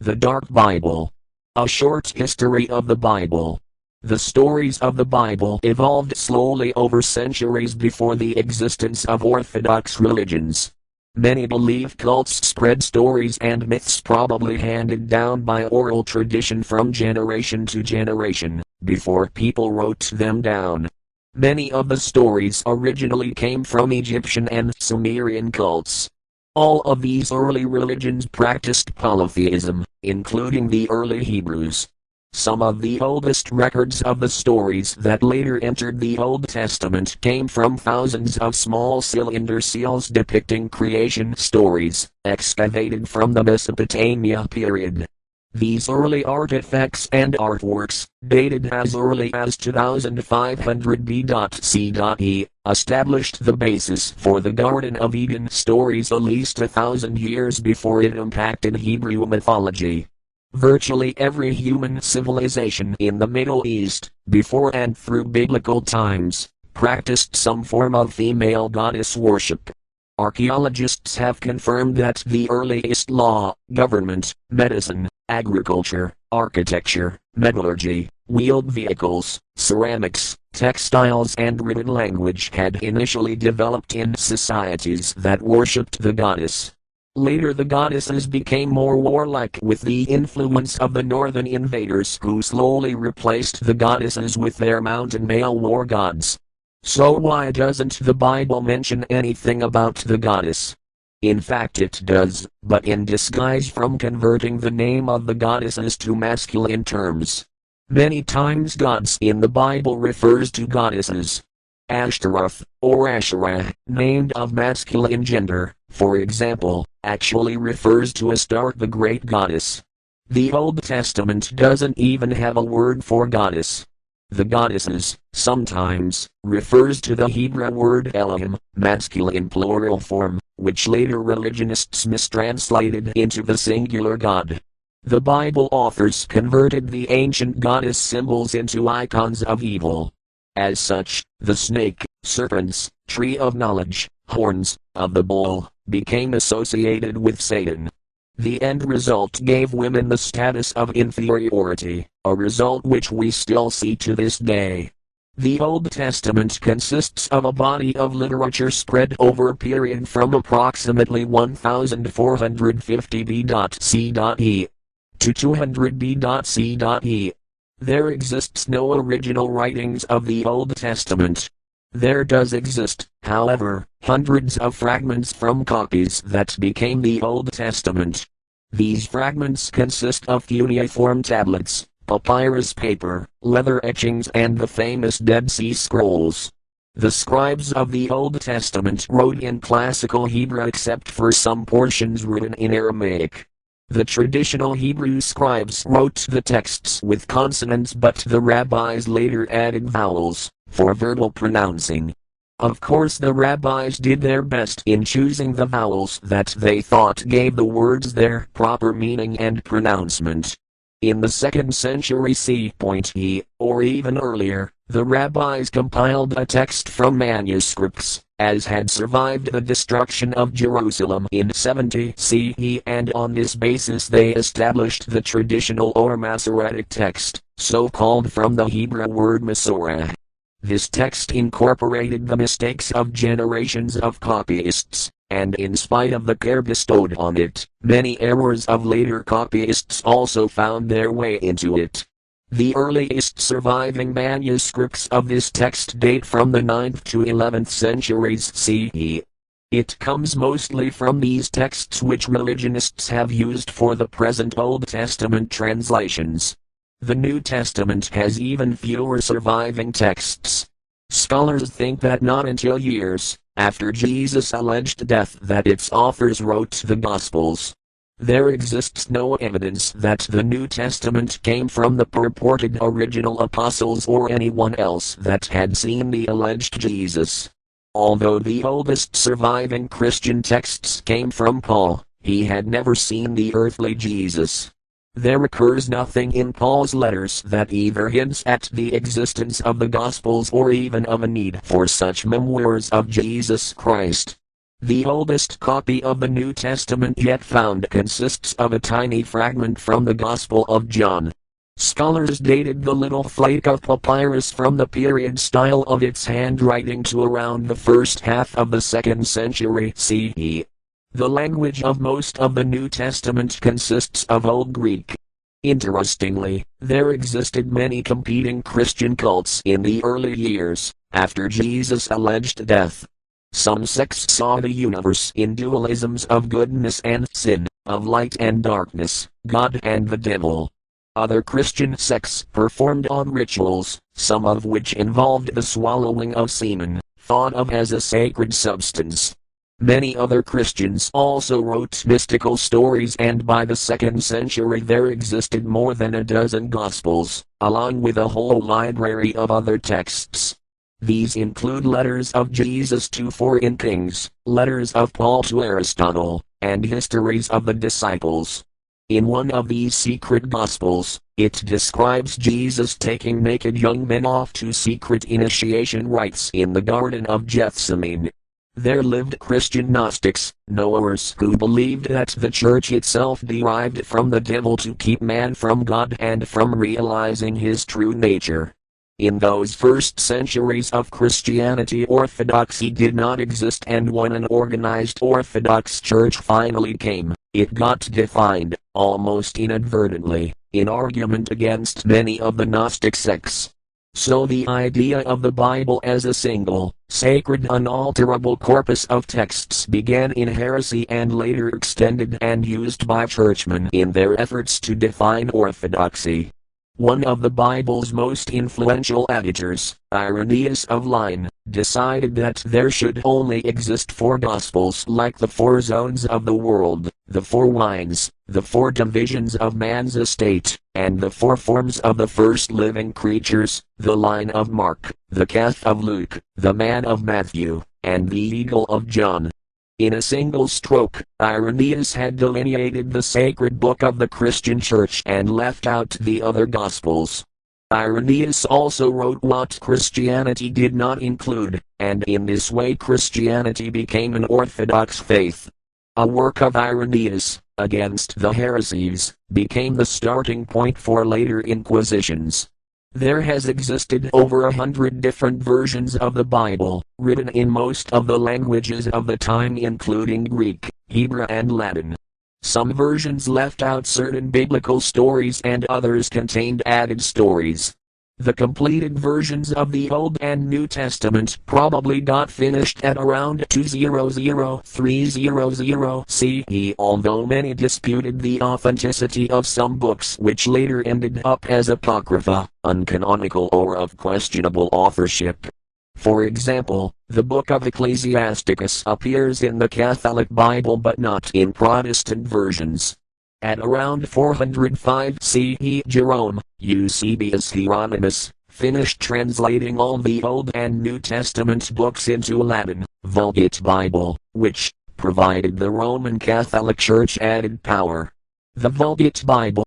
The Dark Bible. A short history of the Bible. The stories of the Bible evolved slowly over centuries before the existence of orthodox religions. Many believe cults spread stories and myths probably handed down by oral tradition from generation to generation, before people wrote them down. Many of the stories originally came from Egyptian and Sumerian cults. All of these early religions practiced polytheism, including the early Hebrews. Some of the oldest records of the stories that later entered the Old Testament came from thousands of small cylinder seals depicting creation stories, excavated from the Mesopotamia period. These early artifacts and artworks, dated as early as 2500 BC, established the basis for the Garden of Eden stories at least 1,000 years before it impacted Hebrew mythology. Virtually every human civilization in the Middle East, before and through biblical times, practiced some form of female goddess worship. Archaeologists have confirmed that the earliest law, government, medicine, agriculture, architecture, metallurgy, wheeled vehicles, ceramics, textiles and written language had initially developed in societies that worshipped the goddess. Later the goddesses became more warlike with the influence of the northern invaders who slowly replaced the goddesses with their mountain male war gods. So why doesn't the Bible mention anything about the goddess? In fact it does, but in disguise from converting the name of the goddesses to masculine terms. Many times gods in the Bible refers to goddesses. Ashtaroth, or Asherah, named of masculine gender, for example, actually refers to Astarte the great goddess. The Old Testament doesn't even have a word for goddess. The goddesses, sometimes, refers to the Hebrew word Elohim, masculine plural form, which later religionists mistranslated into the singular God. The Bible authors converted the ancient goddess symbols into icons of evil. As such, the snake, serpents, tree of knowledge, horns, of the bull, became associated with Satan. The end result gave women the status of inferiority, a result which we still see to this day. The Old Testament consists of a body of literature spread over a period from approximately 1450 BC to 200 BC. There exists no original writings of the Old Testament. There does exist, however, hundreds of fragments from copies that became the Old Testament. These fragments consist of cuneiform tablets, papyrus paper, leather etchings and the famous Dead Sea Scrolls. The scribes of the Old Testament wrote in classical Hebrew except for some portions written in Aramaic. The traditional Hebrew scribes wrote the texts with consonants but the rabbis later added vowels for verbal pronouncing. Of course the rabbis did their best in choosing the vowels that they thought gave the words their proper meaning and pronouncement. In the 2nd century CE, or even earlier, the rabbis compiled a text from manuscripts, as had survived the destruction of Jerusalem in 70 CE, and on this basis they established the traditional or Masoretic text, so called from the Hebrew word Masorah. This text incorporated the mistakes of generations of copyists, and in spite of the care bestowed on it, many errors of later copyists also found their way into it. The earliest surviving manuscripts of this text date from the 9th to 11th centuries CE. It comes mostly from these texts which religionists have used for the present Old Testament translations. The New Testament has even fewer surviving texts. Scholars think that not until years after Jesus' alleged death that its authors wrote the Gospels. There exists no evidence that the New Testament came from the purported original apostles or anyone else that had seen the alleged Jesus. Although the oldest surviving Christian texts came from Paul, he had never seen the earthly Jesus. There occurs nothing in Paul's letters that either hints at the existence of the Gospels or even of a need for such memoirs of Jesus Christ. The oldest copy of the New Testament yet found consists of a tiny fragment from the Gospel of John. Scholars dated the little flake of papyrus from the period style of its handwriting to around the first half of the 2nd century CE. The language of most of the New Testament consists of Old Greek. Interestingly, there existed many competing Christian cults in the early years, after Jesus' alleged death. Some sects saw the universe in dualisms of goodness and sin, of light and darkness, God and the devil. Other Christian sects performed odd rituals, some of which involved the swallowing of semen, thought of as a sacred substance. Many other Christians also wrote mystical stories, and by the 2nd century there existed more than a dozen Gospels, along with a whole library of other texts. These include letters of Jesus to 4 Kings, letters of Paul to Aristotle, and histories of the disciples. In one of these secret Gospels, it describes Jesus taking naked young men off to secret initiation rites in the Garden of Gethsemane. There lived Christian Gnostics, knowers who believed that the church itself derived from the devil to keep man from God and from realizing his true nature. In those first centuries of Christianity, orthodoxy did not exist, and when an organized Orthodox church finally came, it got defined, almost inadvertently, in argument against many of the Gnostic sects. So the idea of the Bible as a single, sacred, unalterable corpus of texts began in heresy and later extended and used by churchmen in their efforts to define orthodoxy. One of the Bible's most influential editors, Irenaeus of Lyon, decided that there should only exist 4 Gospels, like the 4 zones of the world, the 4 wines, the 4 divisions of man's estate, and the 4 forms of the first living creatures, the line of Mark, the calf of Luke, the man of Matthew, and the eagle of John. In a single stroke, Irenaeus had delineated the sacred book of the Christian Church and left out the other Gospels. Irenaeus also wrote what Christianity did not include, and in this way Christianity became an orthodox faith. A work of Irenaeus, Against the Heresies, became the starting point for later inquisitions. There has existed over 100 different versions of the Bible, written in most of the languages of the time including Greek, Hebrew and Latin. Some versions left out certain biblical stories and others contained added stories. The completed versions of the Old and New Testament probably got finished at around 200–300 CE, although many disputed the authenticity of some books which later ended up as apocrypha, uncanonical or of questionable authorship. For example, the book of Ecclesiasticus appears in the Catholic Bible but not in Protestant versions. At around 405 CE, Jerome, Eusebius Hieronymus, finished translating all the Old and New Testament books into Latin, Vulgate Bible, which provided the Roman Catholic Church added power. The Vulgate Bible